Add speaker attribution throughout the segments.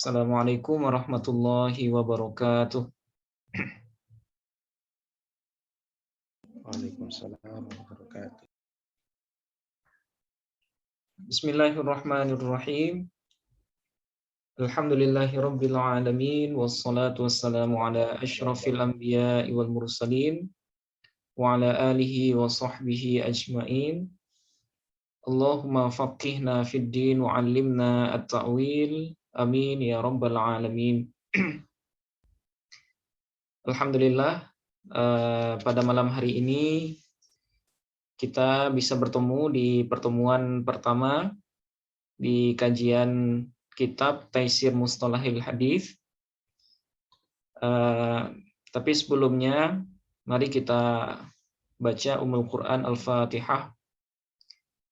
Speaker 1: Assalamualaikum warahmatullahi wabarakatuh.
Speaker 2: Waalaikumsalam warahmatullahi wabarakatuh.
Speaker 1: Bismillahirrahmanirrahim. Alhamdulillahirabbil alamin wassalatu wassalamu ala asyrafil anbiya'i wal mursalin wa ala alihi wa sahbihi ajmain. Allahumma faqihna fid din wa 'allimna at-ta'wil. Amin ya rabbal alamin. Alhamdulillah, pada malam hari ini kita bisa bertemu di pertemuan pertama di kajian kitab Taisir Mustalahil Hadis. Tapi sebelumnya, mari kita baca Ummul Quran Al-Fatihah.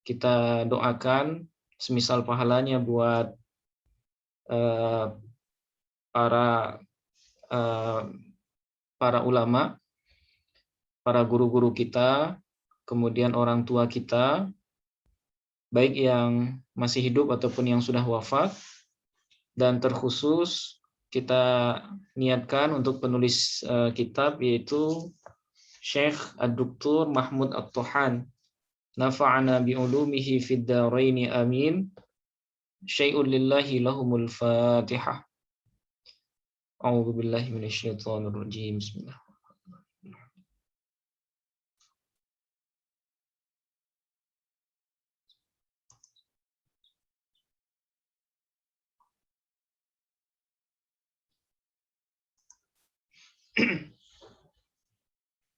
Speaker 1: Kita doakan semisal pahalanya buat para ulama, para guru-guru kita, kemudian orang tua kita, baik yang masih hidup ataupun yang sudah wafat, dan terkhusus kita niatkan untuk penulis kitab yaitu Syekh Ad-Doktor Mahmud At-Tohan. Nafa'ana bi'ulumihi fid dharaini amin. Syai'un lillahi lahumul Fatihah. A'udzu billahi minasyaitonir rajim. Bismillah.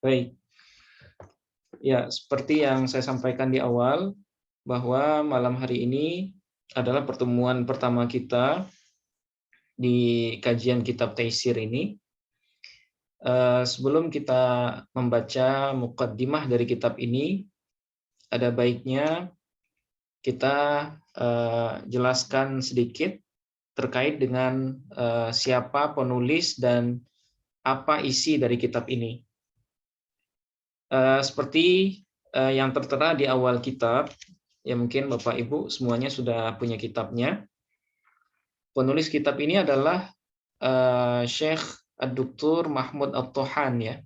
Speaker 1: Baik. Ya, seperti yang saya sampaikan di awal, bahwa malam hari ini adalah pertemuan pertama kita di kajian kitab Taisir ini. Sebelum kita membaca muqaddimah dari kitab ini, ada baiknya kita jelaskan sedikit terkait dengan siapa penulis dan apa isi dari kitab ini. Seperti yang tertera di awal kitab, ya mungkin Bapak Ibu semuanya sudah punya kitabnya. Penulis kitab ini adalah Syekh Ad-Doktor Mahmud At-Tohan, ya.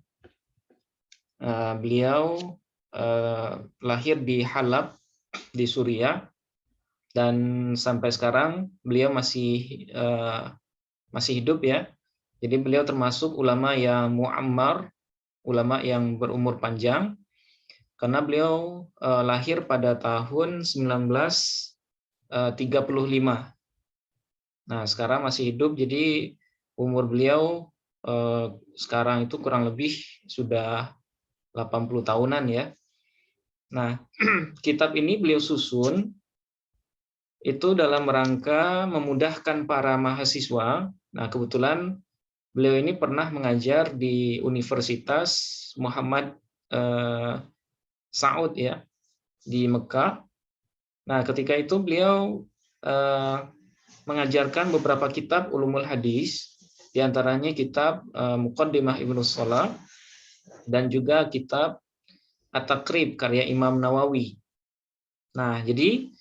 Speaker 1: Beliau lahir di Halab di Suriah, dan sampai sekarang beliau masih hidup, ya. Jadi beliau termasuk ulama yang mu'ammar, ulama yang berumur panjang, karena beliau lahir pada tahun 1935. Nah, sekarang masih hidup, jadi umur beliau sekarang itu kurang lebih sudah 80 tahunan, ya. Nah, kitab ini beliau susun itu dalam rangka memudahkan para mahasiswa. Nah, kebetulan beliau ini pernah mengajar di Universitas Muhammad Saud, ya, di Mekah. Nah, ketika itu beliau mengajarkan beberapa kitab ulumul hadis, diantaranya kitab Muqaddimah Ibnu Shalah dan juga kitab At-Taqrib karya Imam Nawawi. Nah, jadi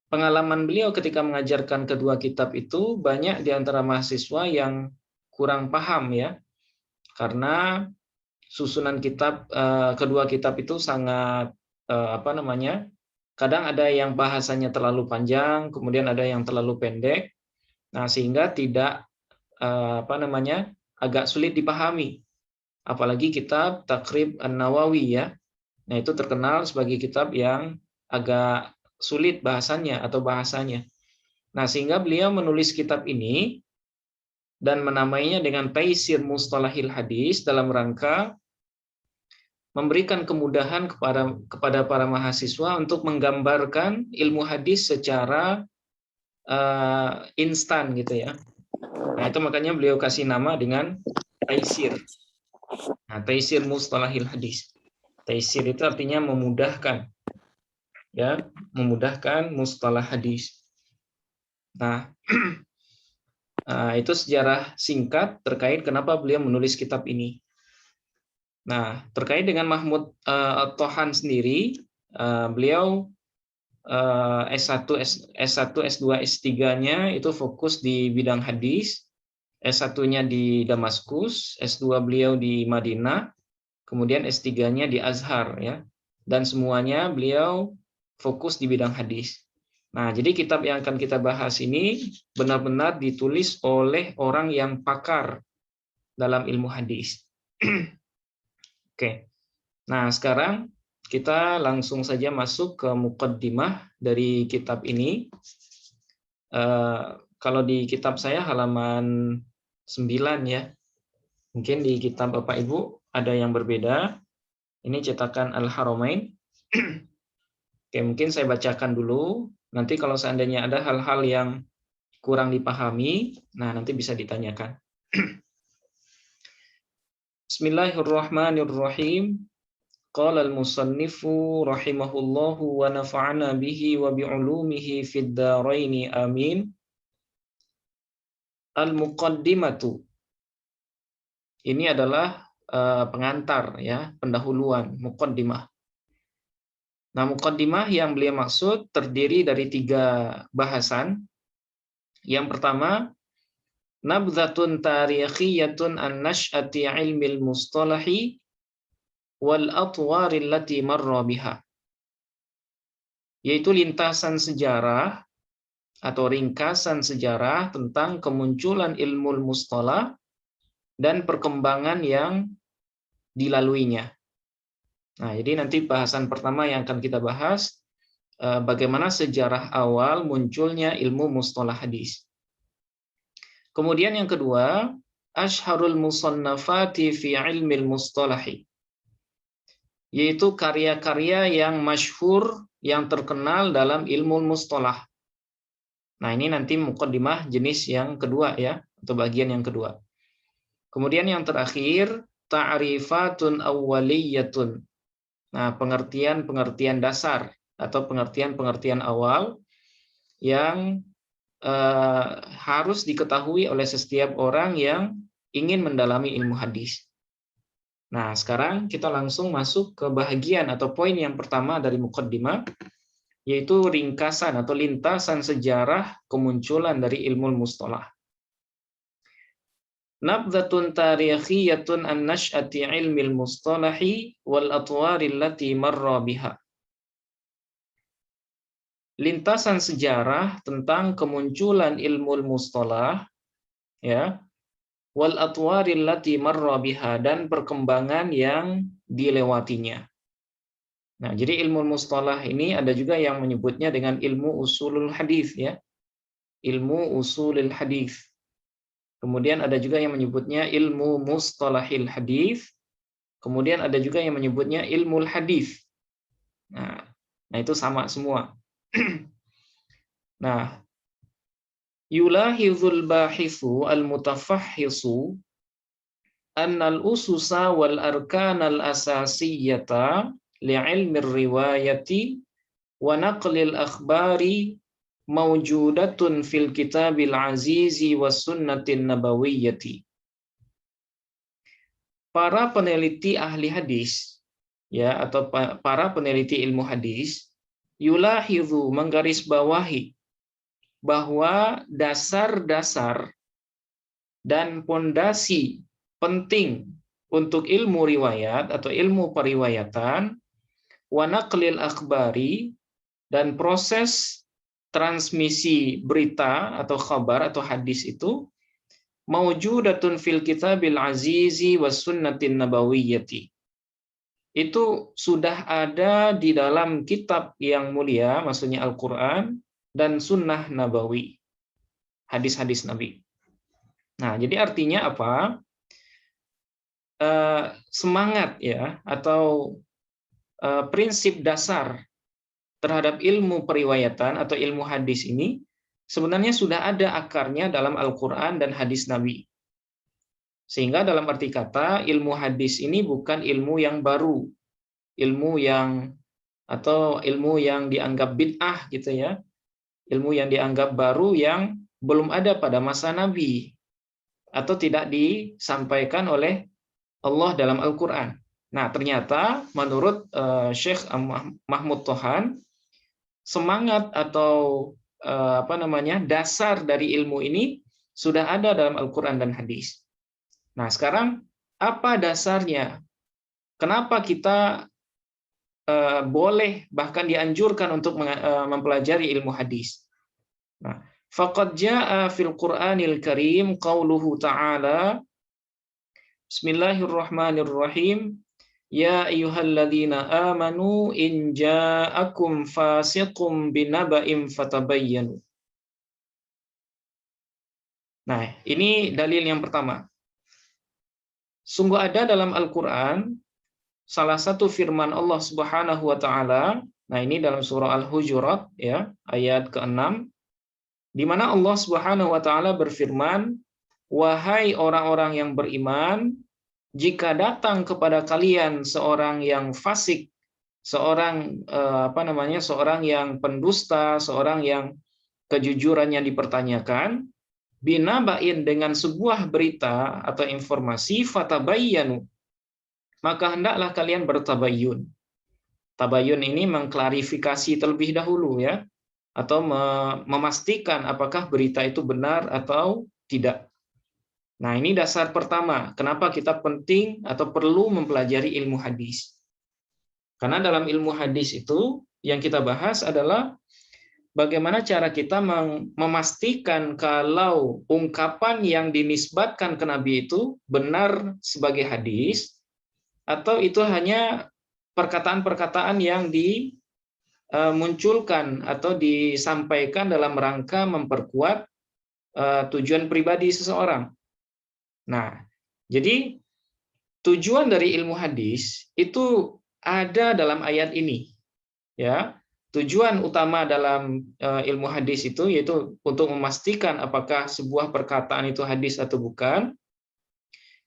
Speaker 1: pengalaman beliau ketika mengajarkan kedua kitab itu banyak di antara mahasiswa yang kurang paham, ya, karena susunan kitab kedua kitab itu sangat kadang ada yang bahasanya terlalu panjang, kemudian ada yang terlalu pendek. Nah, sehingga tidak agak sulit dipahami. Apalagi kitab Taqrib An-Nawawi, ya. Nah, itu terkenal sebagai kitab yang agak sulit bahasanya. Nah, sehingga beliau menulis kitab ini dan menamainya dengan Taisir Mustalahil Hadis dalam rangka memberikan kemudahan kepada para mahasiswa untuk menggambarkan ilmu hadis secara instan, gitu, ya. Nah, itu makanya beliau kasih nama dengan Taisir. Nah, Taisir Mustalahil Hadis. Taisir itu artinya memudahkan, ya, memudahkan mustalah hadis. Nah, itu sejarah singkat terkait kenapa beliau menulis kitab ini. Nah, terkait dengan Mahmud At-Tohan sendiri, beliau S1, S2, S3-nya itu fokus di bidang hadis, S1-nya di Damaskus, S2 beliau di Madinah, kemudian S3-nya di Azhar ya. Dan semuanya beliau fokus di bidang hadis. Nah, jadi kitab yang akan kita bahas ini benar-benar ditulis oleh orang yang pakar dalam ilmu hadis. Oke. Nah, sekarang kita langsung saja masuk ke muqaddimah dari kitab ini. Kalau di kitab saya halaman 9 ya. Mungkin di kitab Bapak Ibu ada yang berbeda. Ini cetakan Al-Haramain. Oke, mungkin saya bacakan dulu. Nanti kalau seandainya ada hal-hal yang kurang dipahami, nah nanti bisa ditanyakan. Bismillahirrahmanirrahim. Qala al-musannifu rahimahullahu wa nafa'ana bihi wa bi'ulumihi fid dharaini amin. Al-muqaddimatu. Ini adalah pengantar ya, pendahuluan, muqaddimah. Nah, muqaddimah yang beliau maksud terdiri dari 3 bahasan. Yang pertama, nabdhatun tarikhiyatun an nash'ati ilmil mustalahi wal atwaril lati marra biha. Yaitu lintasan sejarah atau ringkasan sejarah tentang kemunculan ilmu mustalah dan perkembangan yang dilaluinya. Nah, jadi nanti bahasan pertama yang akan kita bahas bagaimana sejarah awal munculnya ilmu mustalah hadis. Kemudian yang kedua, asyharul musannafati fi ilmil mustalahi. Yaitu karya-karya yang masyhur, yang terkenal dalam ilmu mustalah. Nah, ini nanti muqaddimah jenis yang kedua ya, atau bagian yang kedua. Kemudian yang terakhir, ta'rifatun awwaliyatun. Nah, pengertian-pengertian dasar atau pengertian-pengertian awal yang harus diketahui oleh setiap orang yang ingin mendalami ilmu hadis. Nah, sekarang kita langsung masuk ke bahagian atau poin yang pertama dari muqaddimah, yaitu ringkasan atau lintasan sejarah kemunculan dari ilmu mustalah. Nabdhatun tarikhiyatun an nash'ati ilmil mustalahi wal atwaril lati marra biha. Lintasan sejarah tentang kemunculan ilmu mustalah ya, wal atwaril lati marra biha, dan perkembangan yang dilewatinya. Nah, jadi ilmu mustalah ini ada juga yang menyebutnya dengan ilmu usulul hadis ya. Ilmu usulul hadis. Kemudian ada juga yang menyebutnya ilmu mustalahil hadis. Kemudian ada juga yang menyebutnya ilmu hadis. Nah, itu sama semua. Nah, yulahizul bahithu al-mutafahhisu annal ususa wal arkanal asasiyata li'ilmi riwayati wa naqlil akhbari mawjudatun fil kitabil azizi was sunnatin nabawiyyati. Para peneliti ahli hadis ya, atau para peneliti ilmu hadis yulahizu, menggarisbawahi bahwa dasar-dasar dan pondasi penting untuk ilmu riwayat atau ilmu periwayatan, wa naqlil akhbari, dan proses transmisi berita atau khabar atau hadis itu maujudatun fil kitabil azizi was sunnatin nabawiyyati. Itu sudah ada di dalam kitab yang mulia, maksudnya Al-Qur'an dan sunnah nabawi, hadis-hadis Nabi. Nah, jadi artinya apa? Semangat ya, atau prinsip dasar terhadap ilmu periwayatan atau ilmu hadis ini sebenarnya sudah ada akarnya dalam Al-Qur'an dan hadis Nabi. Sehingga dalam arti kata, ilmu hadis ini bukan ilmu yang baru, ilmu yang dianggap bid'ah gitu ya. Ilmu yang dianggap baru yang belum ada pada masa Nabi atau tidak disampaikan oleh Allah dalam Al-Qur'an. Nah, ternyata menurut Syekh Mahmud Tohan, semangat atau dasar dari ilmu ini sudah ada dalam Al-Quran dan hadis. Nah, sekarang apa dasarnya? Kenapa kita boleh bahkan dianjurkan untuk mempelajari ilmu hadis? Nah, faqad jaa'a fil Qur'anil Karim qauluhu ta'ala Bismillahirrahmanirrahim. Ya ayyuhalladzina amanu in ja'akum fasiqum binaba'in fatabayyanu. Nah, ini dalil yang pertama. Sungguh ada dalam Al-Qur'an salah satu firman Allah Subhanahu wa taala. Nah, ini dalam surah Al-Hujurat ya, ayat ke-6 di mana Allah Subhanahu wa taala berfirman, "Wahai orang-orang yang beriman, jika datang kepada kalian seorang yang fasik, seorang seorang yang pendusta, seorang yang kejujurannya dipertanyakan, binaba'in dengan sebuah berita atau informasi, fatabayyanu, maka hendaklah kalian bertabayyun." Tabayyun ini mengklarifikasi terlebih dahulu ya, atau memastikan apakah berita itu benar atau tidak. Nah, ini dasar pertama, kenapa kita penting atau perlu mempelajari ilmu hadis. Karena dalam ilmu hadis itu, yang kita bahas adalah bagaimana cara kita memastikan kalau ungkapan yang dinisbatkan ke Nabi itu benar sebagai hadis, atau itu hanya perkataan-perkataan yang dimunculkan atau disampaikan dalam rangka memperkuat tujuan pribadi seseorang. Nah, jadi tujuan dari ilmu hadis itu ada dalam ayat ini. Ya, tujuan utama dalam ilmu hadis itu yaitu untuk memastikan apakah sebuah perkataan itu hadis atau bukan.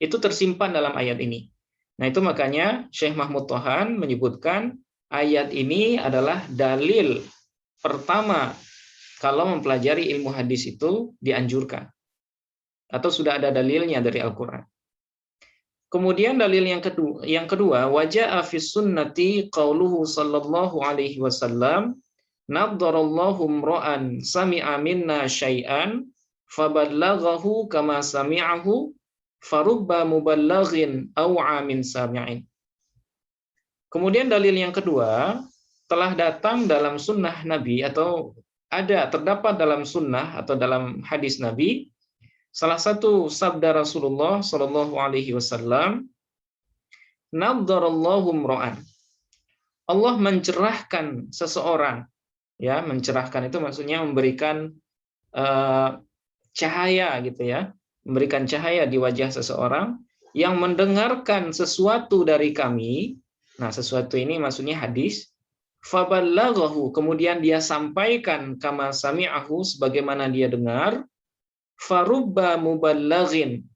Speaker 1: Itu tersimpan dalam ayat ini. Nah, itu makanya Syekh Mahmud Tohan menyebutkan ayat ini adalah dalil pertama kalau mempelajari ilmu hadis itu dianjurkan. Atau sudah ada dalilnya dari Al-Quran. Kemudian dalil yang kedua, waja'a fis sunnati qauluhu sallallahu alaihi wasallam, naddarallahu imra'an sami'a minna syai'an faballaghahu kama sami'ahu farubba muballighin aw'a min sami'in. Kemudian dalil yang kedua, telah datang dalam sunnah Nabi atau terdapat dalam sunnah atau dalam hadis Nabi salah satu sabda Rasulullah Shallallahu Alaihi Wasallam, "Naddarallahu imra'an." Allah mencerahkan seseorang, ya, mencerahkan itu maksudnya memberikan cahaya gitu ya, memberikan cahaya di wajah seseorang yang mendengarkan sesuatu dari kami. Nah, sesuatu ini maksudnya hadis. Faballaghahu, kemudian dia sampaikan kama sami'ahu, sebagaimana dia dengar. Farubba muballighin,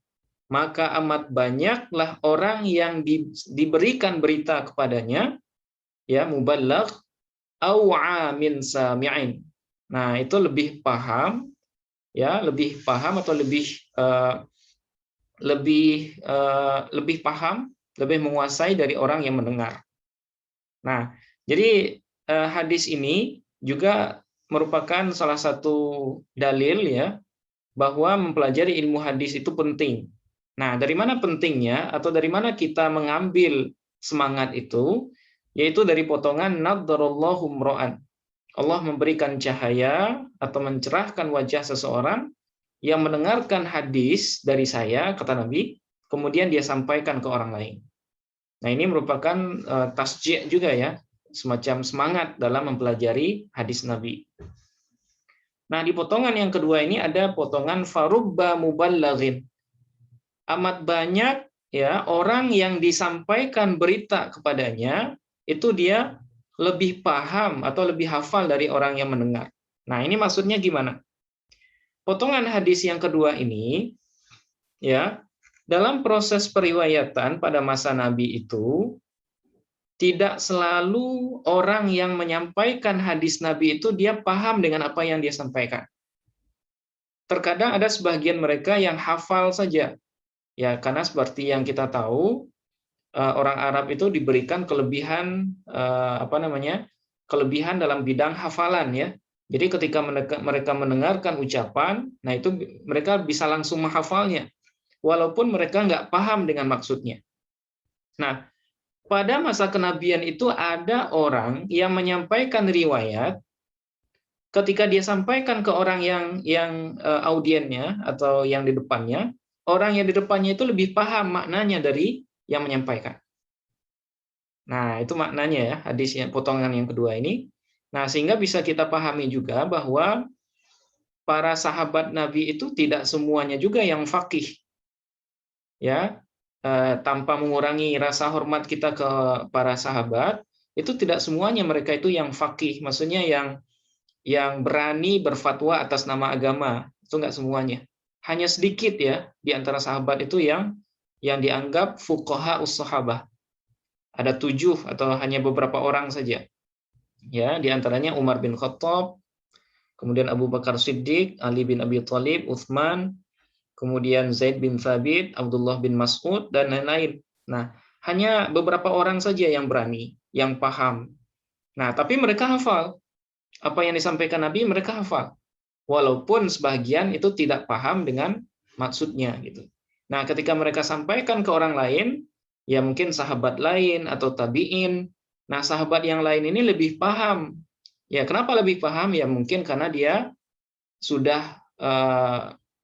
Speaker 1: maka amat banyaklah orang yang diberikan berita kepadanya, ya, muballigh, aw'a min sami'in. Nah, itu lebih paham, ya, lebih paham atau lebih paham, lebih menguasai dari orang yang mendengar. Nah, jadi hadis ini juga merupakan salah satu dalil ya bahwa mempelajari ilmu hadis itu penting. Nah, dari mana pentingnya atau dari mana kita mengambil semangat itu? Yaitu dari potongan naddarallahu imra'an. Allah memberikan cahaya atau mencerahkan wajah seseorang yang mendengarkan hadis dari saya, kata Nabi, kemudian dia sampaikan ke orang lain. Nah, ini merupakan tasji' juga ya, semacam semangat dalam mempelajari hadis Nabi. Nah, di potongan yang kedua ini ada potongan farubba muballighin. Amat banyak ya orang yang disampaikan berita kepadanya itu dia lebih paham atau lebih hafal dari orang yang mendengar. Nah, ini maksudnya gimana? Potongan hadis yang kedua ini ya, dalam proses periwayatan pada masa Nabi itu tidak selalu orang yang menyampaikan hadis Nabi itu dia paham dengan apa yang dia sampaikan. Terkadang ada sebagian mereka yang hafal saja. Ya, karena seperti yang kita tahu, orang Arab itu diberikan kelebihan kelebihan dalam bidang hafalan ya. Jadi ketika mereka mendengarkan ucapan, nah itu mereka bisa langsung menghafalnya, walaupun mereka nggak paham dengan maksudnya. Nah, pada masa kenabian itu ada orang yang menyampaikan riwayat, ketika dia sampaikan ke orang yang audiennya atau yang di depannya, orang yang di depannya itu lebih paham maknanya dari yang menyampaikan. Nah, itu maknanya ya, hadisnya potongan yang kedua ini. Nah, sehingga bisa kita pahami juga bahwa para sahabat Nabi itu tidak semuanya juga yang faqih. Ya, tanpa mengurangi rasa hormat kita ke para sahabat, itu tidak semuanya mereka itu yang faqih, maksudnya yang berani berfatwa atas nama agama, itu enggak semuanya. Hanya sedikit ya di antara sahabat itu yang dianggap fuqaha us-sahabah. Ada 7 atau hanya beberapa orang saja. Ya, di antaranya Umar bin Khattab, kemudian Abu Bakar Siddiq, Ali bin Abi Thalib, Utsman, kemudian Zaid bin Thabit, Abdullah bin Mas'ud, dan lain-lain. Nah, hanya beberapa orang saja yang berani, yang paham. Nah, tapi mereka hafal. Apa yang disampaikan Nabi mereka hafal. Walaupun sebagian itu tidak paham dengan maksudnya gitu. Nah, ketika mereka sampaikan ke orang lain, ya mungkin sahabat lain atau tabi'in. Nah, sahabat yang lain ini lebih paham. Ya, kenapa lebih paham? Ya mungkin karena dia sudah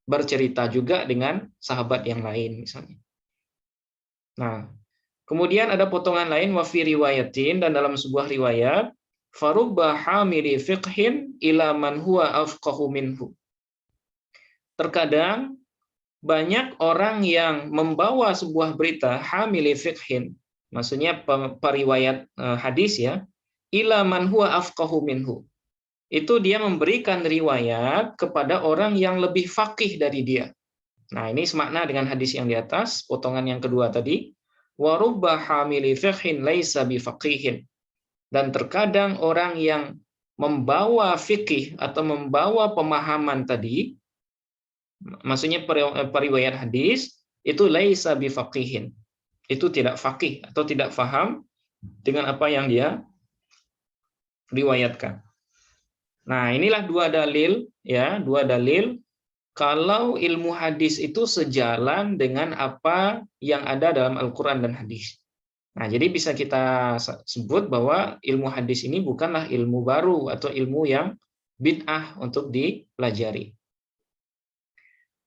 Speaker 1: bercerita juga dengan sahabat yang lain misalnya. Nah, kemudian ada potongan lain wa fi riwayatin, dan dalam sebuah riwayat farubba hamili fiqhin ila man huwa afqahu minhu. Terkadang banyak orang yang membawa sebuah berita hamili fiqhin, maksudnya periwayat hadis ya, ila man huwa afqahu minhu. Itu dia memberikan riwayat kepada orang yang lebih faqih dari dia. Nah, ini semakna dengan hadis yang di atas, potongan yang kedua tadi, wa rubba hamili fiqhin laisa bifaqihin. Dan terkadang orang yang membawa fikih atau membawa pemahaman tadi, maksudnya periwayat hadis, itu laisa bifaqihin. Itu tidak faqih atau tidak faham dengan apa yang dia riwayatkan. Nah, inilah dua dalil ya, dua dalil kalau ilmu hadis itu sejalan dengan apa yang ada dalam Al-Qur'an dan hadis. Nah, jadi bisa kita sebut bahwa ilmu hadis ini bukanlah ilmu baru atau ilmu yang bid'ah untuk dipelajari.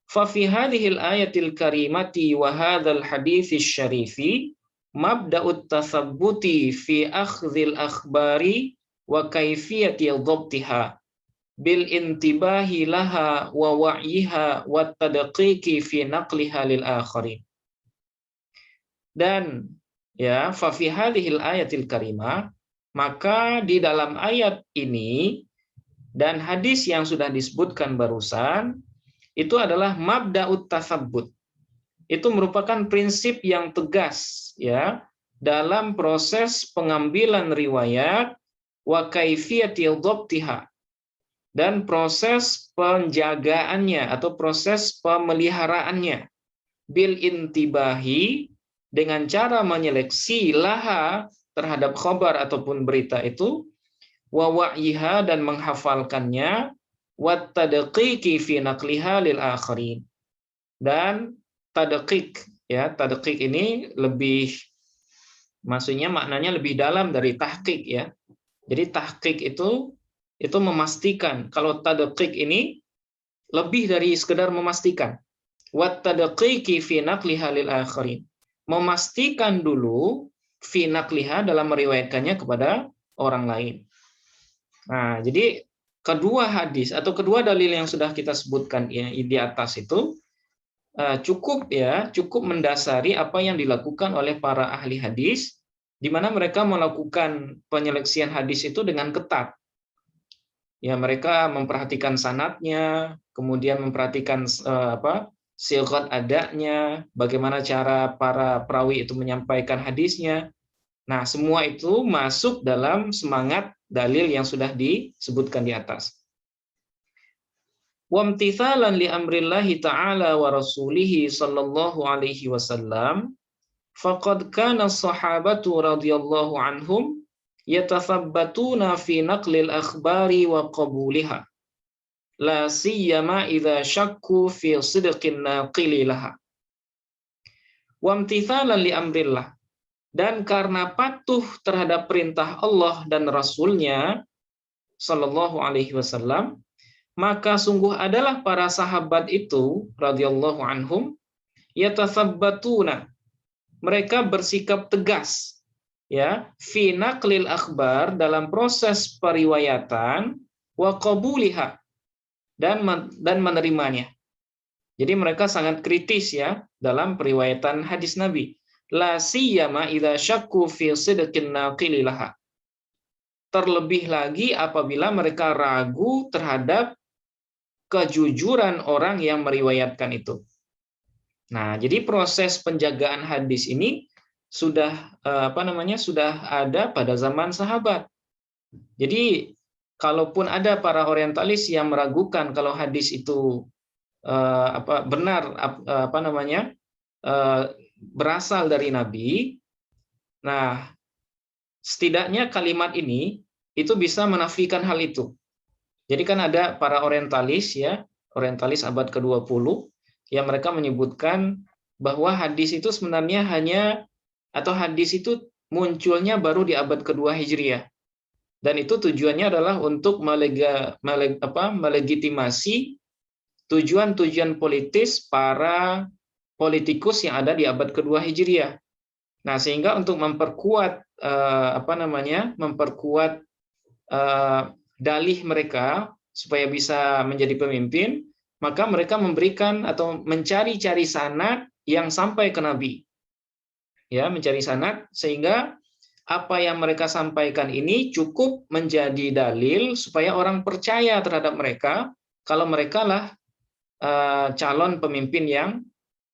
Speaker 1: Fa fi hadhil ayatil karimati wa hadzal haditsis syarifi mabda'ut tathabbuti fi akhdhil akhbari wa kaifiyati dhabtiha bil intibahi laha wa wa'yiha wa tadqiqi fi naqliha lil akharin. Dan ya, fa fi hadhil ayatil karimah, maka di dalam ayat ini dan hadis yang sudah disebutkan barusan itu adalah mabda'ut tatsabbut. Itu merupakan prinsip yang tegas ya dalam proses pengambilan riwayat wa kaifiyati dhabtiha, dan proses penjagaannya atau proses pemeliharaannya bil intibahi, dengan cara menyeleksi laha terhadap khabar ataupun berita itu, wa wa'yiha, dan menghafalkannya, wa tadqiqi fi naqliha lil akharin, dan tadqiq ya, tadqiq ini lebih, maksudnya maknanya lebih dalam dari tahqiq ya. Jadi tahqiq itu memastikan. Kalau tadqiq ini lebih dari sekedar memastikan. Wa tadqiqi fi naqliha lil akharin, memastikan dulu fi naqliha dalam meriwayatkannya kepada orang lain. Nah, jadi kedua hadis atau kedua dalil yang sudah kita sebutkan ya, di atas itu cukup mendasari apa yang dilakukan oleh para ahli hadis, di mana mereka melakukan penyeleksian hadis itu dengan ketat. Ya, mereka memperhatikan sanadnya, kemudian memperhatikan silghat adanya, bagaimana cara para perawi itu menyampaikan hadisnya. Nah, semua itu masuk dalam semangat dalil yang sudah disebutkan di atas. Wamtithalan li amrillahi ta'ala wa rasulihi sallallahu alaihi wasallam, faqad kana as-sahabatu radhiyallahu anhum yatathabbatuna fi naqlil akhbari wa qabuliha la siyama idza syakku fi sidqin naqili laha wa imtithalan li amrillah, dan karena patuh terhadap perintah Allah dan Rasul-Nya sallallahu alaihi wasallam, maka sungguh adalah para sahabat itu radhiyallahu anhum yatathabbatuna, mereka bersikap tegas ya fi naqlil akhbar, dalam proses periwayatan, wa qabuliha, dan menerimanya. Jadi mereka sangat kritis ya dalam periwayatan hadis Nabi. La siyama idza syakku fi sidqin naqili laha. Terlebih lagi apabila mereka ragu terhadap kejujuran orang yang meriwayatkan itu. Nah, jadi proses penjagaan hadis ini sudah sudah ada pada zaman sahabat. Jadi kalaupun ada para orientalis yang meragukan kalau hadis itu benar berasal dari Nabi, nah setidaknya kalimat ini itu bisa menafikan hal itu. Jadi kan ada para orientalis ya, orientalis abad ke-20 yang mereka menyebutkan bahwa hadis itu sebenarnya hadis itu munculnya baru di abad kedua Hijriah. Dan itu tujuannya adalah untuk melegitimasi tujuan-tujuan politis para politikus yang ada di abad kedua Hijriah. Nah, sehingga untuk memperkuat dalih mereka supaya bisa menjadi pemimpin, maka mereka memberikan atau mencari-cari sanad yang sampai ke Nabi. Ya, mencari sanad sehingga apa yang mereka sampaikan ini cukup menjadi dalil supaya orang percaya terhadap mereka kalau mereka lah calon pemimpin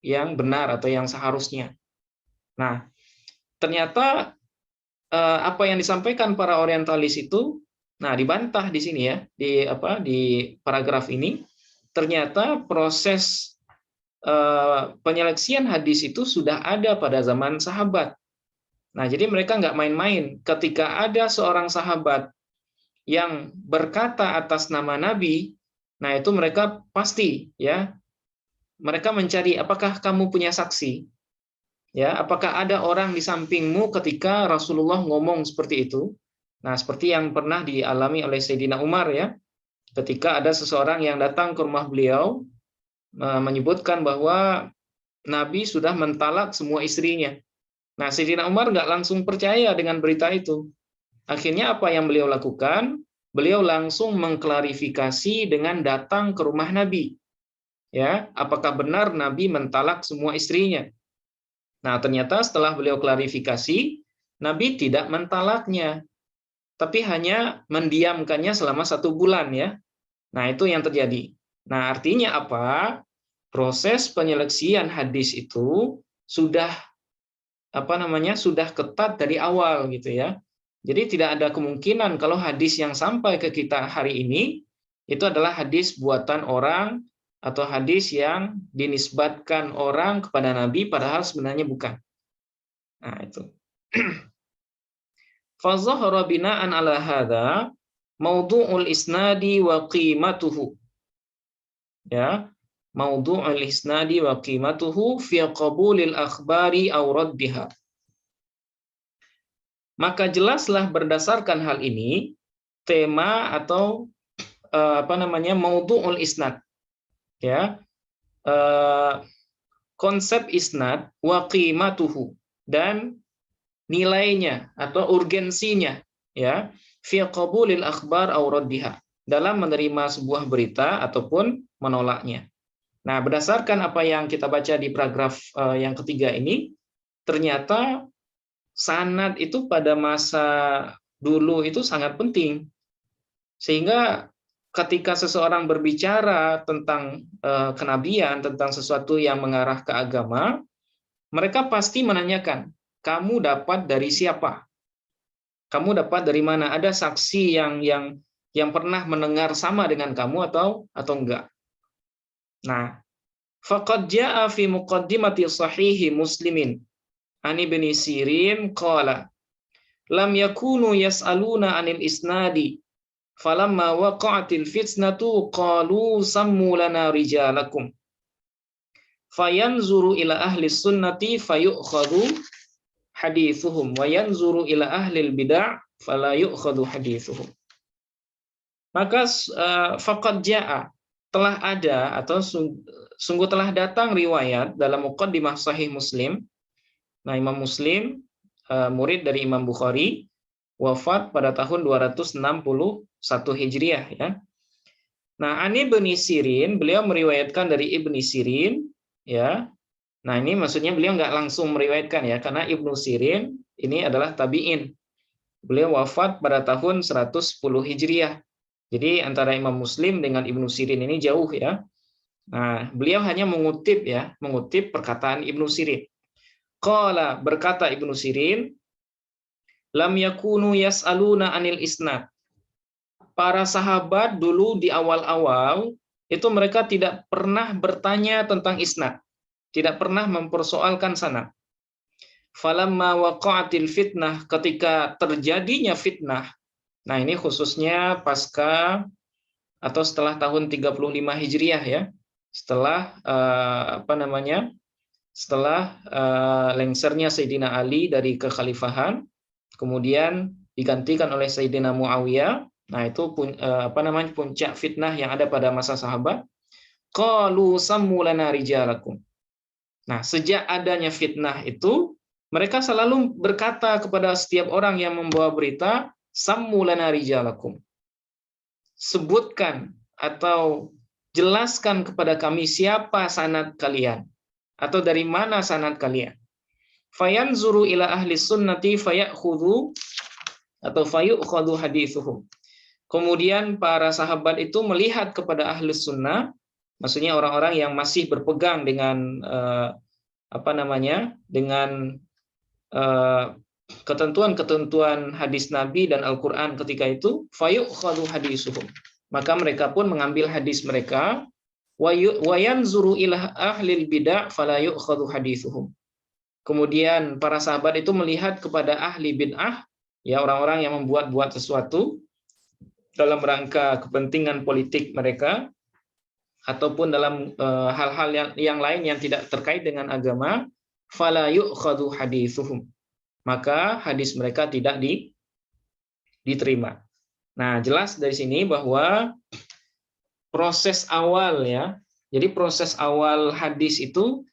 Speaker 1: yang benar atau yang seharusnya. Nah, ternyata apa yang disampaikan para orientalis itu, nah dibantah di sini ya, di paragraf ini. Ternyata proses penyeleksian hadis itu sudah ada pada zaman sahabat. Nah, jadi mereka nggak main-main. Ketika ada seorang sahabat yang berkata atas nama Nabi, nah itu mereka pasti ya, mereka mencari apakah kamu punya saksi, ya, apakah ada orang di sampingmu ketika Rasulullah ngomong seperti itu. Nah, seperti yang pernah dialami oleh Sayyidina Umar ya, ketika ada seseorang yang datang ke rumah beliau menyebutkan bahwa Nabi sudah mentalak semua istrinya. Nah, Sayyidina Umar nggak langsung percaya dengan berita itu. Akhirnya apa yang beliau lakukan? Beliau langsung mengklarifikasi dengan datang ke rumah Nabi. Ya, apakah benar Nabi mentalak semua istrinya? Nah, ternyata setelah beliau klarifikasi, Nabi tidak mentalaknya, tapi hanya mendiamkannya selama 1 bulan ya. Nah, itu yang terjadi. Nah, artinya apa? Proses penyeleksian hadis itu sudah sudah ketat dari awal gitu ya. Jadi tidak ada kemungkinan kalau hadis yang sampai ke kita hari ini itu adalah hadis buatan orang atau hadis yang dinisbatkan orang kepada Nabi padahal sebenarnya bukan. Nah, itu. Fa zahara bina'an ala hadza maudu'ul isnadi wa qimatuhu. Ya, maudu'ul isnadi wa qimatuhu fi qabulil akhbari aw raddiha. Maka jelaslah berdasarkan hal ini tema atau maudu'ul isnad. Ya. Konsep isnad wa qimatuhu, dan nilainya atau urgensinya ya fi qabulil akhbar aw raddiha, dalam menerima sebuah berita ataupun menolaknya. Nah, berdasarkan apa yang kita baca di paragraf yang ketiga ini, ternyata sanad itu pada masa dulu itu sangat penting. Sehingga ketika seseorang berbicara tentang kenabian, tentang sesuatu yang mengarah ke agama, mereka pasti menanyakan, kamu dapat dari siapa? Kamu dapat dari mana? Ada saksi yang pernah mendengar sama dengan kamu atau enggak? Nah, faqad jaa'a fi muqaddimati sahihi Muslimin an Ibnu Sirin qala lam yakunu yas'aluna 'anil isnadi falamma waqa'atil fitnatu qalu sammu lana rijalakum fayanzuru ila ahli sunnati fayu'khadhu hadithuhum wa yanzuru ila ahli bid'ah fala yu'khadhu hadithuhum. Maka faqad ja'a, telah ada atau sungguh telah datang riwayat dalam muqaddimah Sahih Muslim. Nah, Imam Muslim murid dari Imam Bukhari, wafat pada tahun 261 Hijriah ya. Nah, Ani bin Sirin, beliau meriwayatkan dari Ibnu Sirin ya. Nah, ini maksudnya beliau nggak langsung meriwayatkan ya, karena Ibnu Sirin ini adalah tabi'in. Beliau wafat pada tahun 110 Hijriah. Jadi antara Imam Muslim dengan Ibnu Sirin ini jauh ya. Nah, beliau hanya mengutip perkataan Ibnu Sirin. Qala, berkata Ibnu Sirin, lam yakunu yas'aluna 'anil isnad. Para sahabat dulu di awal-awal itu mereka tidak pernah bertanya tentang isnad, tidak pernah mempersoalkan sanad. Falamma waqa'atil fitnah, ketika terjadinya fitnah. Nah, ini khususnya pasca atau setelah tahun 35 Hijriah ya. Setelah setelah lengsernya Sayyidina Ali dari kekhalifahan, kemudian digantikan oleh Sayyidina Muawiyah. Nah, itu puncak fitnah yang ada pada masa sahabat. Qalu sammu lana rijalakum. Nah, sejak adanya fitnah itu, mereka selalu berkata kepada setiap orang yang membawa berita, sammu lana rijalakum. Sebutkan atau jelaskan kepada kami siapa sanad kalian atau dari mana sanad kalian. Fayanzuru ila ahli sunnati fayakhudhu atau fayukhadhu hadithuhum. Kemudian para sahabat itu melihat kepada ahli sunnah, maksudnya orang-orang yang masih berpegang dengan dengan ketentuan-ketentuan hadis Nabi dan Al-Quran ketika itu, fayukhadhu hadithuhum. Maka mereka pun mengambil hadis mereka, wa yanzuru ila ahlil bid'ah fala yu'khadhu hadithuhum. Kemudian para sahabat itu melihat kepada ahli bid'ah, ya orang-orang yang membuat-buat sesuatu dalam rangka kepentingan politik mereka ataupun dalam hal-hal yang lain yang tidak terkait dengan agama, fala yu'khadhu hadithuhum. Maka hadis mereka tidak diterima. Nah, jelas dari sini bahwa proses awal ya. Jadi proses awal hadis itu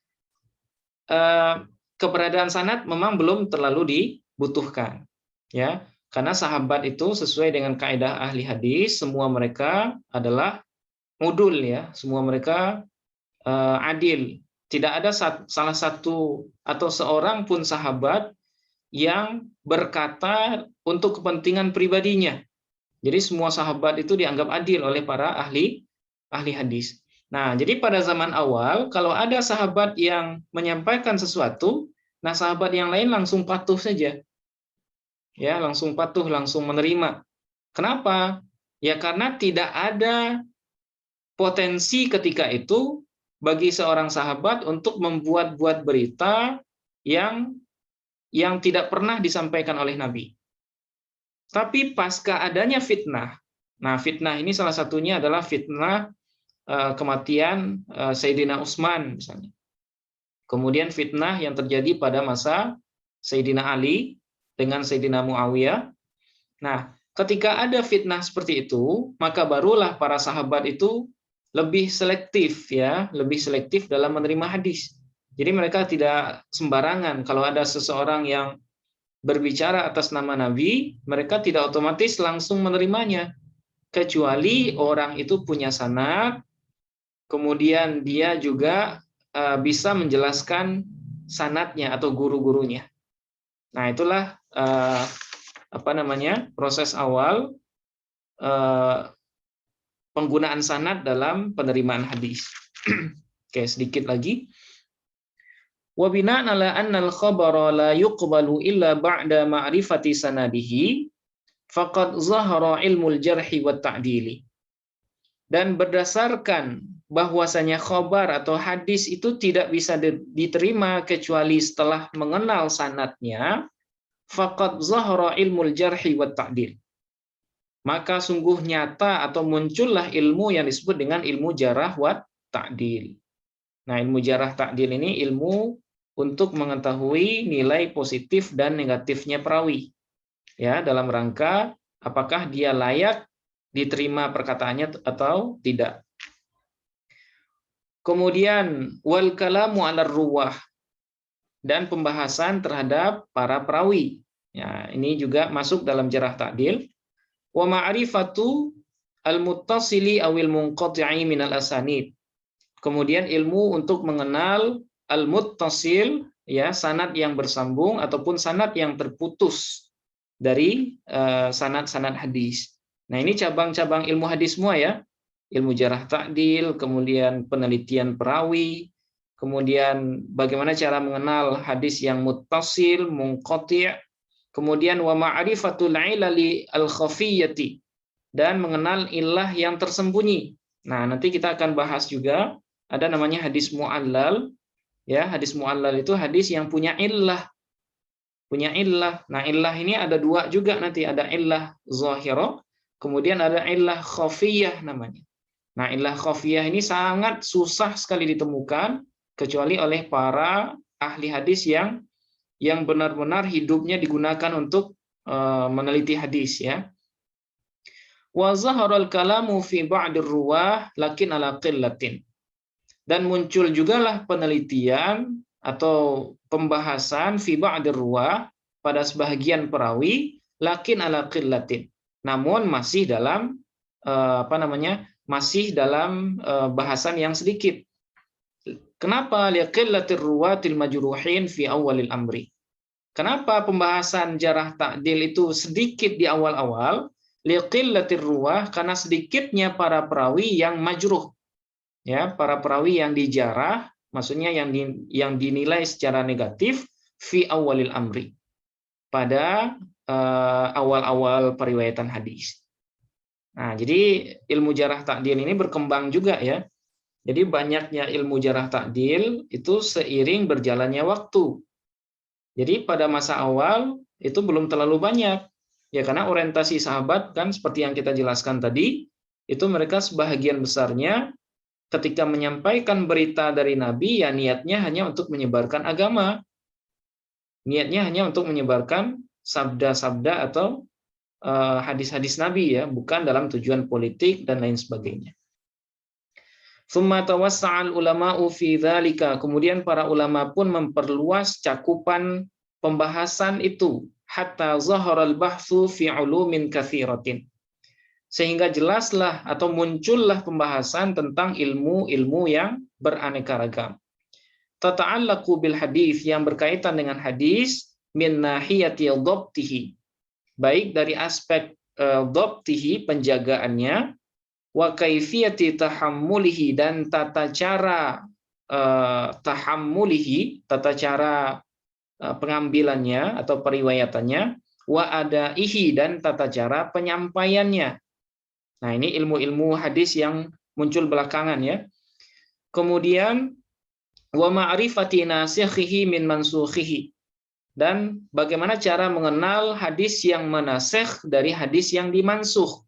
Speaker 1: keberadaan sanad memang belum terlalu dibutuhkan. Ya, karena sahabat itu sesuai dengan kaidah ahli hadis, semua mereka adalah udul ya, semua mereka adil. Tidak ada salah satu atau seorang pun sahabat yang berkata untuk kepentingan pribadinya. Jadi semua sahabat itu dianggap adil oleh para ahli hadis. Nah, jadi pada zaman awal kalau ada sahabat yang menyampaikan sesuatu, nah sahabat yang lain langsung patuh saja. Ya, langsung patuh, langsung menerima. Kenapa? Ya karena tidak ada potensi ketika itu bagi seorang sahabat untuk membuat-buat berita yang tidak pernah disampaikan oleh Nabi. Tapi pasca adanya fitnah, nah fitnah ini salah satunya adalah fitnah kematian Sayyidina Utsman misalnya. Kemudian fitnah yang terjadi pada masa Sayyidina Ali dengan Sayyidina Muawiyah. Nah, ketika ada fitnah seperti itu, maka barulah para sahabat itu lebih selektif ya, lebih selektif dalam menerima hadis. Jadi mereka tidak sembarangan kalau ada seseorang yang berbicara atas nama Nabi, mereka tidak otomatis langsung menerimanya. Kecuali orang itu punya sanad, kemudian dia juga bisa menjelaskan sanadnya atau guru-gurunya. Nah, itulah proses awal penggunaan sanad dalam penerimaan hadis. Oke, sedikit lagi. Wa bina'an ala anna al-khabara la yuqbalu illa ba'da ma'rifati sanadihi faqad zahara ilmul jarhi wa ta'dili. Dan berdasarkan bahwasanya khabar atau hadis itu tidak bisa diterima kecuali setelah mengenal sanadnya, faqad zahara ilmul jarhi wat ta'dil. Maka sungguh nyata atau muncullah ilmu yang disebut dengan ilmu jarah wa ta'dil. Nah, ilmu jarah ta'dil ini ilmu untuk mengetahui nilai positif dan negatifnya perawi. Ya, dalam rangka apakah dia layak diterima perkataannya atau tidak. Kemudian wal kalamu 'alar ruwah, dan pembahasan terhadap para perawi. Ya, ini juga masuk dalam jarah ta'dil. Wa ma'rifatu al-muttasili awil munqati'i minal asanid. Kemudian ilmu untuk mengenal al-muttasil, ya, sanad yang bersambung ataupun sanad yang terputus dari sanad-sanad hadis. Nah, ini cabang-cabang ilmu hadis semua ya. Ilmu jarah ta'dil, kemudian penelitian perawi, kemudian bagaimana cara mengenal hadis yang muttasil, munqati', kemudian wa ma'rifatul ilali al-khafiyyati, dan mengenal ilah yang tersembunyi. Nah, nanti kita akan bahas juga ada namanya hadis mu'allal. Ya, hadis mu'allal itu hadis yang punya illah. Punya illah. Nah, illah ini ada dua juga nanti, ada illah zahirah, kemudian ada illah khafiyyah namanya. Nah, illah khafiyyah ini sangat susah sekali ditemukan kecuali oleh para ahli hadis yang benar-benar hidupnya digunakan untuk meneliti hadis ya. Wa zaharal kalamu fi ba'dir ruwah lakin ala qillatin. Dan muncul jugalah penelitian atau pembahasan fi ba'dir ruwah pada sebahagian perawi lakin ala qillatin. Namun masih dalam masih dalam bahasan yang sedikit. Kenapa liqillatir ruwatil majruhin fi awalil amri? Kenapa pembahasan jarah ta'dil itu sedikit di awal-awal? Liqillatir ruwah, karena sedikitnya para perawi yang majruh. Ya, para perawi yang dijarah, maksudnya yang dinilai secara negatif fi awalil amri. Pada awal-awal periwayatan hadis. Nah, jadi ilmu jarah ta'dil ini berkembang juga ya. Jadi banyaknya ilmu jarah ta'dil itu seiring berjalannya waktu. Jadi pada masa awal itu belum terlalu banyak. Ya, karena orientasi sahabat kan seperti yang kita jelaskan tadi, itu mereka sebahagian besarnya ketika menyampaikan berita dari Nabi, ya niatnya hanya untuk menyebarkan agama. Niatnya hanya untuk menyebarkan sabda-sabda atau hadis-hadis Nabi ya, bukan dalam tujuan politik dan lain sebagainya. Tsumma tawassa'al ulama'u fi dzalika. Kemudian para ulama pun memperluas cakupan pembahasan itu hatta zaharal bahtsu fi ulumin katsiratin. Sehingga jelaslah atau muncullah pembahasan tentang ilmu-ilmu yang beraneka ragam. Tata'allaqu bil hadis, yang berkaitan dengan hadis min nahiyati dhabtihi. Baik dari aspek dhabtihi, penjagaannya, wa kaifiyati tahammulihi, dan tata cara tahammulihi, tata cara pengambilannya atau periwayatannya, wa adaihi, dan tata cara penyampaiannya. Nah, ini ilmu-ilmu hadis yang muncul belakangan ya. Kemudian wa ma'rifati nasikhihi min mansukhihi, dan bagaimana cara mengenal hadis yang manasikh dari hadis yang dimansuh.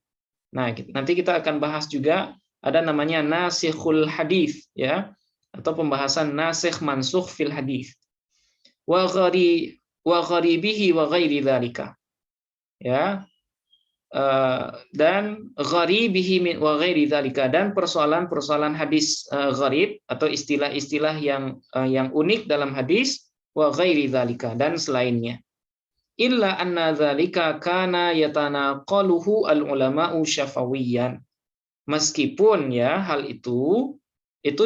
Speaker 1: Nah, nanti kita akan bahas juga ada namanya nasikhul hadis ya, atau pembahasan nasikh mansukh fil hadis. Wa gharibihi wa ghairi dzalika. Ya. Dan gharibihi wa ghairi dzalika, dan persoalan-persoalan hadis gharib atau istilah-istilah yang unik dalam hadis, wa ghairi dzalika, dan selainnya. Illa anna dzalika kana yatanaqaluhu al-ulama'u syafawiyyan. Meskipun ya hal itu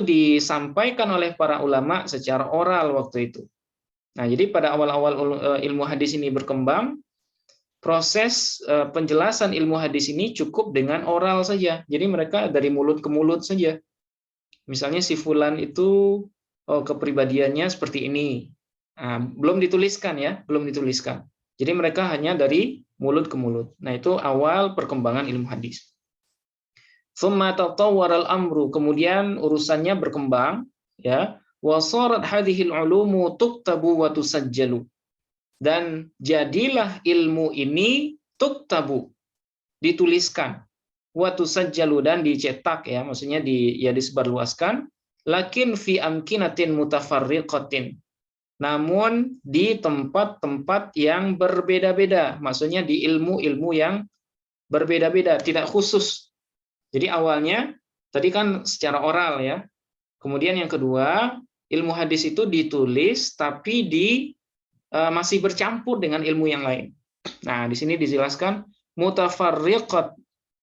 Speaker 1: disampaikan oleh para ulama secara oral waktu itu. Nah, jadi pada awal-awal ilmu hadis ini berkembang, proses penjelasan ilmu hadis ini cukup dengan oral saja. Jadi mereka dari mulut ke mulut saja. Misalnya si fulan itu kepribadiannya seperti ini. Nah, belum dituliskan ya, belum dituliskan. Jadi mereka hanya dari mulut ke mulut. Nah, itu awal perkembangan ilmu hadis. Tsumma tatawwara al-amru, kemudian urusannya berkembang ya. Wa sharat hadhil ulumu tuktabu wa tusajjalu. dan jadilah ilmu ini tuktabu, dituliskan, wa tusajjalu, dan dicetak ya, maksudnya disebarluaskan, lakin fi amkinatin mutafarriqatin, namun di tempat-tempat yang berbeda-beda, maksudnya di ilmu-ilmu yang berbeda-beda, tidak khusus. Jadi awalnya tadi kan secara oral ya. Kemudian yang kedua, ilmu hadis itu ditulis tapi masih bercampur dengan ilmu yang lain. Nah, di sini dijelaskan mutafarriqat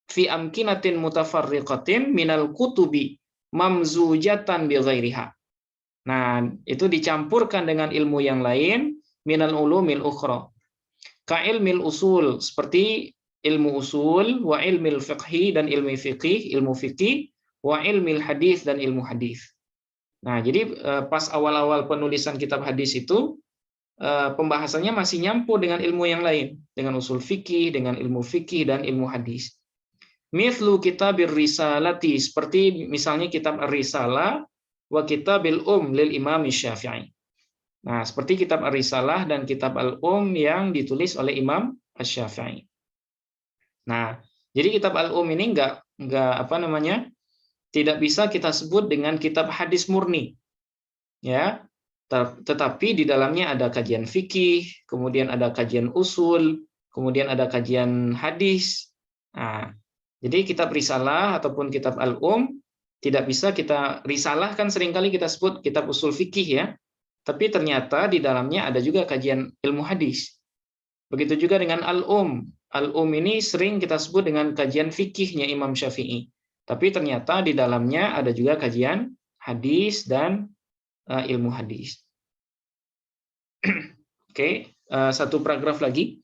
Speaker 1: fi amkinatin mutafarriqatin minal kutubi mamzujatan bi ghairiha. Nah, itu dicampurkan dengan ilmu yang lain minal ulumil ukhra. Ka ilmil usul, seperti ilmu usul, wa ilmil fiqhi, dan ilmu fikih, wa ilmil hadis, dan ilmu hadis. Nah, jadi pas awal-awal penulisan kitab hadis itu pembahasannya masih nyampur dengan ilmu yang lain, dengan usul fikih, dengan ilmu fikih dan ilmu hadis. Mithlu kitabir risalati, seperti misalnya kitab Ar-Risalah wa kitabil lil Imam Syafi'i. Nah, seperti kitab Ar-Risalah dan kitab Al-Um yang ditulis oleh Imam Asy-Syafi'i. Nah, jadi kitab Al-Um ini tidak bisa kita sebut dengan kitab hadis murni. Ya. Tetapi di dalamnya ada kajian fikih, kemudian ada kajian usul, kemudian ada kajian hadis. Nah, jadi kitab Risalah ataupun kitab Al-Um tidak bisa kita, Risalah kan seringkali kita sebut kitab usul fikih ya, tapi ternyata di dalamnya ada juga kajian ilmu hadis. Begitu juga dengan Al-Um. Al-Um ini sering kita sebut dengan kajian fikihnya Imam Syafi'i, tapi ternyata di dalamnya ada juga kajian hadis dan ilmu hadis. Oke, satu paragraf lagi.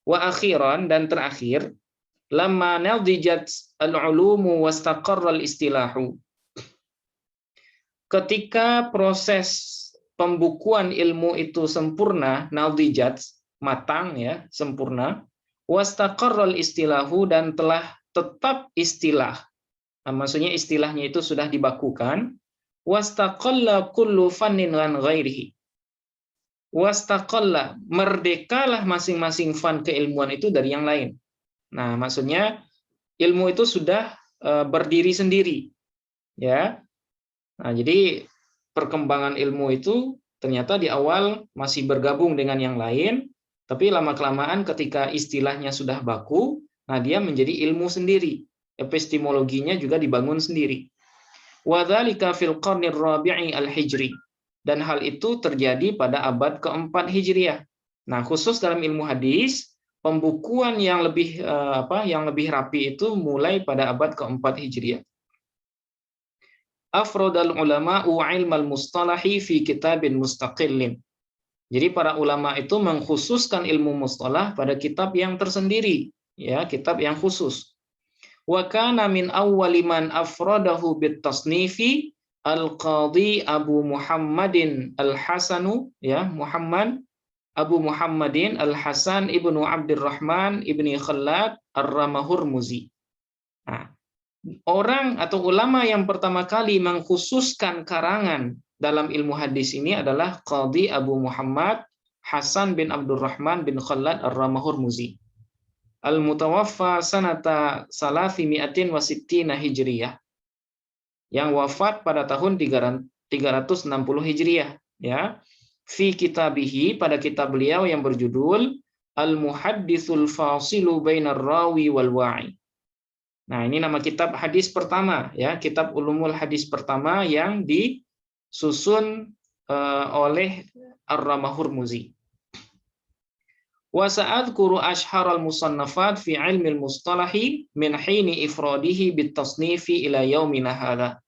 Speaker 1: Wa akhiran, dan terakhir, lamma nadijat al-ulumu wastaqarra al-istilahu. Ketika proses pembukuan ilmu itu sempurna, nadijat, matang ya, sempurna, wastaqarra al-istilahu, dan telah tetap istilah. Nah, maksudnya istilahnya itu sudah dibakukan. Wastaqalla kullu fannin an ghairihi. Wastaqalla, merdekalah masing-masing fan keilmuan itu dari yang lain. Nah, maksudnya ilmu itu sudah berdiri sendiri. Ya. Nah, jadi perkembangan ilmu itu ternyata di awal masih bergabung dengan yang lain, tapi lama-kelamaan ketika istilahnya sudah baku, nah dia menjadi ilmu sendiri. Epistemologinya juga dibangun sendiri. Wadzalika fil qarnir rabi'i al-hijri, dan hal itu terjadi pada abad keempat Hijriah. Nah, khusus dalam ilmu hadis, pembukuan yang lebih rapi itu mulai pada abad keempat Hijriah. Afrodal ulama ilmal mustalahi fi kitabin mustaqillin. Jadi para ulama itu mengkhususkan ilmu mustalah pada kitab yang tersendiri, ya, kitab yang khusus. Wa kana min awwali man afradahu bit tasnifi al-Qadhi Abu Muhammadin al-Hasanu, ya, Abu Muhammadin al-Hasan ibnu Abdurrahman ibni Khallad ar-Ramahurmuzi. Nah, orang atau ulama yang pertama kali mengkhususkan karangan dalam ilmu hadis ini adalah Qadhi Abu Muhammad Hasan bin Abdurrahman bin Khallad ar-Ramahurmuzi. Al-mutawaffa sanata 360 Hijriyah, yang wafat pada tahun 360 Hijriah, ya. Fi kitabihi, pada kitab beliau yang berjudul Al-Muhadditsul Fasilu Bainar Rawi wal Wa'i. Nah, ini nama kitab hadis pertama, ya, kitab ulumul hadis pertama yang disusun oleh Ar-Ramahurmuzi. Wa sa'adhkuru ashharal musannafat fi ilmil mustalahi min hini ifradihi bit tasnifi ila yaumina hadza.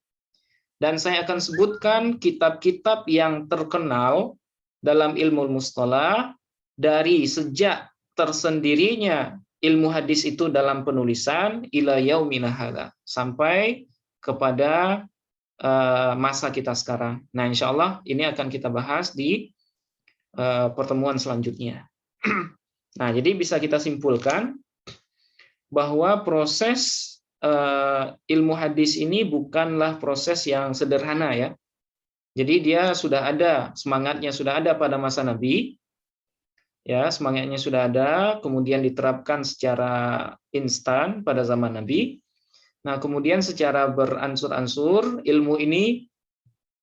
Speaker 1: Dan saya akan sebutkan kitab-kitab yang terkenal dalam ilmu mustalah dari sejak tersendirinya ilmu hadis itu dalam penulisan ila yaumina hadza, sampai kepada masa kita sekarang. Nah, insyaallah ini akan kita bahas di pertemuan selanjutnya. Nah, jadi bisa kita simpulkan bahwa proses ilmu hadis ini bukanlah proses yang sederhana, ya. Jadi dia sudah ada, semangatnya sudah ada pada masa Nabi, Ya, semangatnya sudah ada, kemudian diterapkan secara instan pada zaman Nabi. Nah, kemudian secara beransur-ansur ilmu ini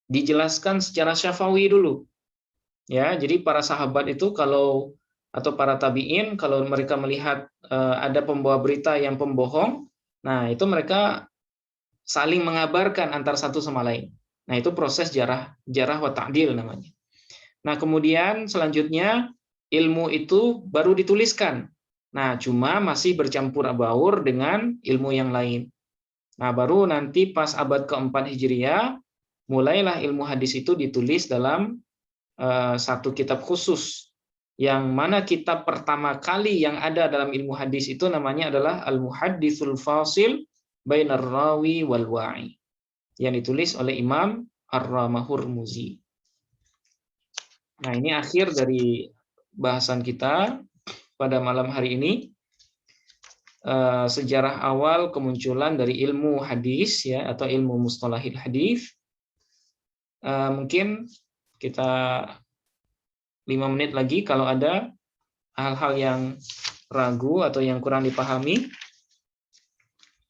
Speaker 1: dijelaskan secara syafawi dulu. Ya, jadi para sahabat itu kalau atau para tabi'in kalau mereka melihat ada pembawa berita yang pembohong, nah itu mereka saling mengabarkan antar satu sama lain. Nah, itu proses jarah wa ta'dil namanya. Nah, kemudian selanjutnya ilmu itu baru dituliskan. Nah, cuma masih bercampur baur dengan ilmu yang lain. Nah, baru nanti pas abad keempat Hijriah, mulailah ilmu hadis itu ditulis dalam satu kitab khusus. Yang mana kitab pertama kali yang ada dalam ilmu hadis itu namanya adalah Al-Muhadditsul Fasil Bainar Rawi wal Wa'i, yang ditulis oleh Imam Ar-Ramahurmuzi. Nah, ini akhir dari bahasan kita pada malam hari ini. Sejarah awal kemunculan dari ilmu hadis ya atau ilmu mustalahil hadis. Mungkin kita 5 menit lagi kalau ada hal-hal yang ragu atau yang kurang dipahami,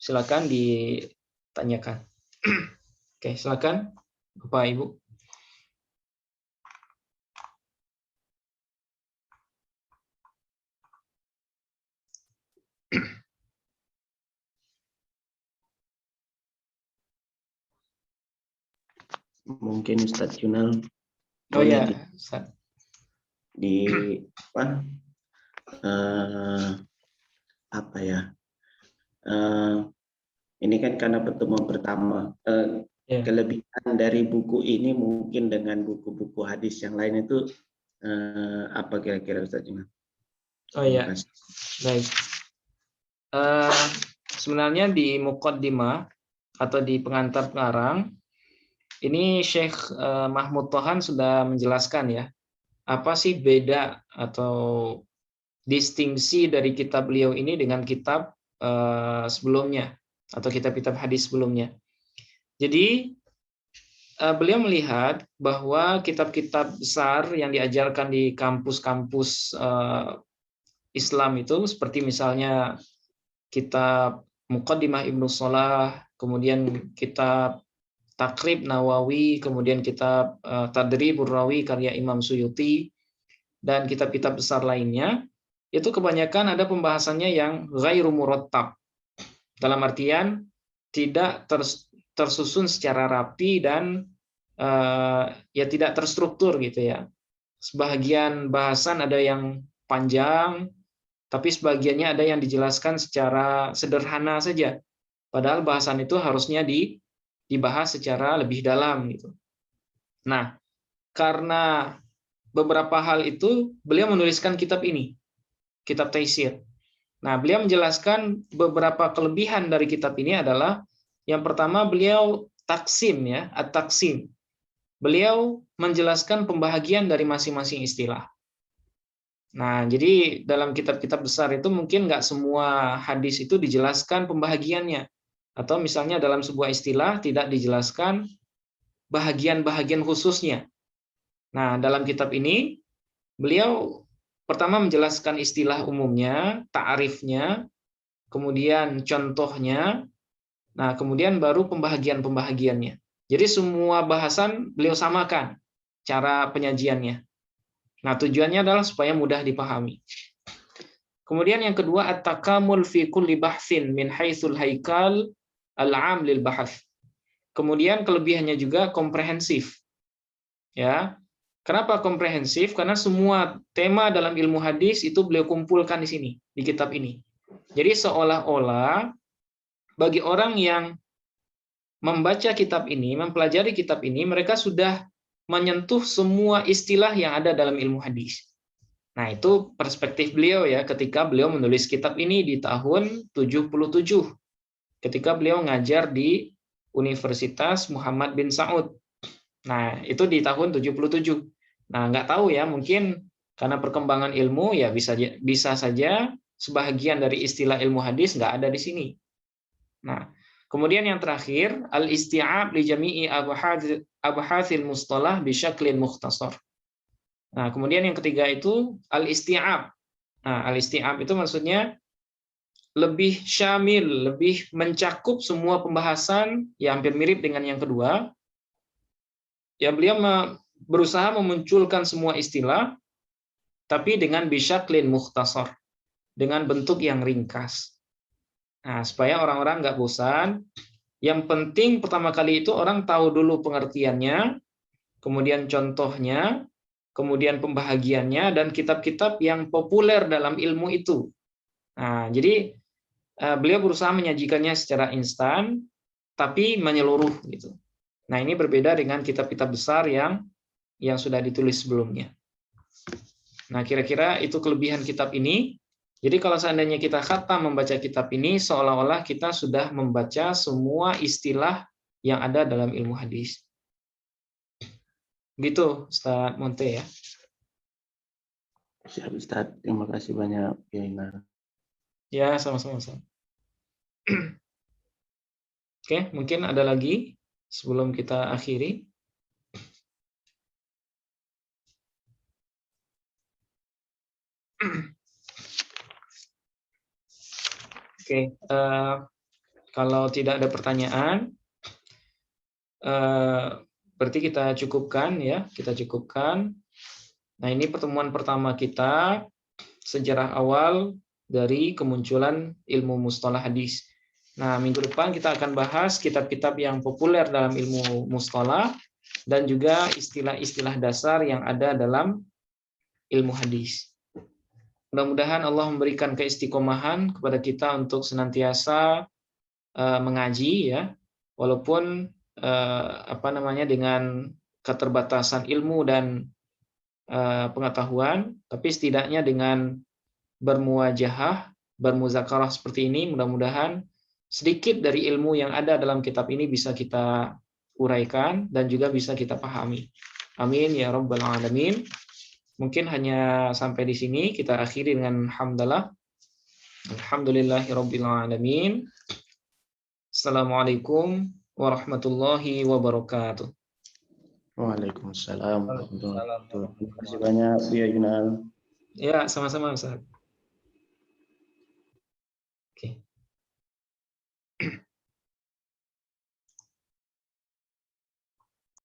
Speaker 1: silakan ditanyakan. Oke, silakan Bapak Ibu.
Speaker 2: Mungkin Ustadz Junal
Speaker 1: Oh
Speaker 2: boleh
Speaker 1: ya,
Speaker 2: apa apa ya? Ini kan karena pertemuan pertama.
Speaker 1: ya.
Speaker 2: Kelebihan dari buku ini mungkin dengan buku-buku hadis yang lain itu apa kira-kira Ustadz Junal?
Speaker 1: Oh ya, baik. Sebenarnya di Muqaddimah atau di pengantar pengarang ini Syekh Mahmud Tohan sudah menjelaskan ya, apa sih beda atau distingsi dari kitab beliau ini dengan kitab sebelumnya atau kitab-kitab hadis sebelumnya. Jadi beliau melihat bahwa kitab-kitab besar yang diajarkan di kampus-kampus Islam itu seperti misalnya kitab Muqaddimah Ibnu Shalah, kemudian kitab Takrib Nawawi, kemudian kitab Tadribur Rawi karya Imam Suyuti, dan kitab-kitab besar lainnya, itu kebanyakan ada pembahasannya yang ghairu murattab. Dalam artian tidak tersusun secara rapi dan ya tidak terstruktur gitu ya. Sebagian bahasan ada yang panjang, tapi sebagiannya ada yang dijelaskan secara sederhana saja. Padahal bahasan itu harusnya dibahas secara lebih dalam gitu. Nah, karena beberapa hal itu beliau menuliskan kitab ini, kitab Taisir. Nah, beliau menjelaskan beberapa kelebihan dari kitab ini adalah yang pertama beliau taksim ya, at-taksim. Beliau menjelaskan pembahagian dari masing-masing istilah. Nah, jadi dalam kitab-kitab besar itu mungkin nggak semua hadis itu dijelaskan pembahagiannya. Atau misalnya dalam sebuah istilah tidak dijelaskan bahagian-bahagian khususnya. Nah, dalam kitab ini beliau pertama menjelaskan istilah umumnya, ta'arifnya, kemudian contohnya, nah kemudian baru pembahagian-pembahagiannya. Jadi semua bahasan beliau samakan cara penyajiannya. Nah, tujuannya adalah supaya mudah dipahami. Kemudian yang kedua, at-takamul fi kulli bahsin min haitsul haikal al-'am lil bahath. Kemudian kelebihannya juga komprehensif. Ya. Kenapa komprehensif? Karena semua tema dalam ilmu hadis itu beliau kumpulkan di sini, di kitab ini. Jadi seolah-olah bagi orang yang membaca kitab ini, mempelajari kitab ini, mereka sudah menyentuh semua istilah yang ada dalam ilmu hadis. Nah, itu perspektif beliau ya ketika beliau menulis kitab ini di tahun 77. Ketika beliau ngajar di Universitas Muhammad bin Saud. Nah, itu di tahun 77. Nah, nggak tahu ya, mungkin karena perkembangan ilmu ya bisa saja sebahagian dari istilah ilmu hadis nggak ada di sini. Nah, kemudian yang terakhir, al-isti'ab li jami'i abhathil mustalah bi syaklin mukhtasar. Nah, kemudian yang ketiga itu al-isti'ab. Nah, al-isti'ab itu maksudnya lebih syamil, lebih mencakup semua pembahasan, ya hampir mirip dengan yang kedua. Ya, beliau berusaha memunculkan semua istilah, tapi dengan bisyaklin mukhtasar, dengan bentuk yang ringkas. Nah, supaya orang-orang nggak bosan. Yang penting pertama kali itu orang tahu dulu pengertiannya, kemudian contohnya, kemudian pembahagiannya, dan kitab-kitab yang populer dalam ilmu itu. Nah, jadi beliau berusaha menyajikannya secara instan, tapi menyeluruh gitu. Nah, ini berbeda dengan kitab-kitab besar yang sudah ditulis sebelumnya. Nah, kira-kira itu kelebihan kitab ini. Jadi kalau seandainya kita khatam membaca kitab ini, seolah-olah kita sudah membaca semua istilah yang ada dalam ilmu hadis. Gitu, Ustaz Monte ya.
Speaker 2: Siap Ustaz, terima kasih banyak ya Ina.
Speaker 1: Ya, sama-sama. Oke, mungkin ada lagi sebelum kita akhiri. Oke, kalau tidak ada pertanyaan, berarti kita cukupkan ya, kita cukupkan. Nah, ini pertemuan pertama kita, sejarah awal dari kemunculan ilmu mustalah hadis. Nah, minggu depan kita akan bahas kitab-kitab yang populer dalam ilmu mustalah dan juga istilah-istilah dasar yang ada dalam ilmu hadis. Mudah-mudahan Allah memberikan keistiqomahan kepada kita untuk senantiasa mengaji ya, walaupun dengan keterbatasan ilmu dan pengetahuan, tapi setidaknya dengan bermuwajahah, bermuzakarah seperti ini, mudah-mudahan sedikit dari ilmu yang ada dalam kitab ini bisa kita uraikan dan juga bisa kita pahami. Amin ya rabbal alamin. Mungkin hanya sampai di sini, kita akhiri dengan hamdalah. Alhamdulillahirabbil alamin. Assalamualaikum warahmatullahi wabarakatuh.
Speaker 2: Waalaikumsalam warahmatullahi wabarakatuh. Terima kasih banyak ya Ina.
Speaker 1: Ya, sama-sama Ustaz. Oke.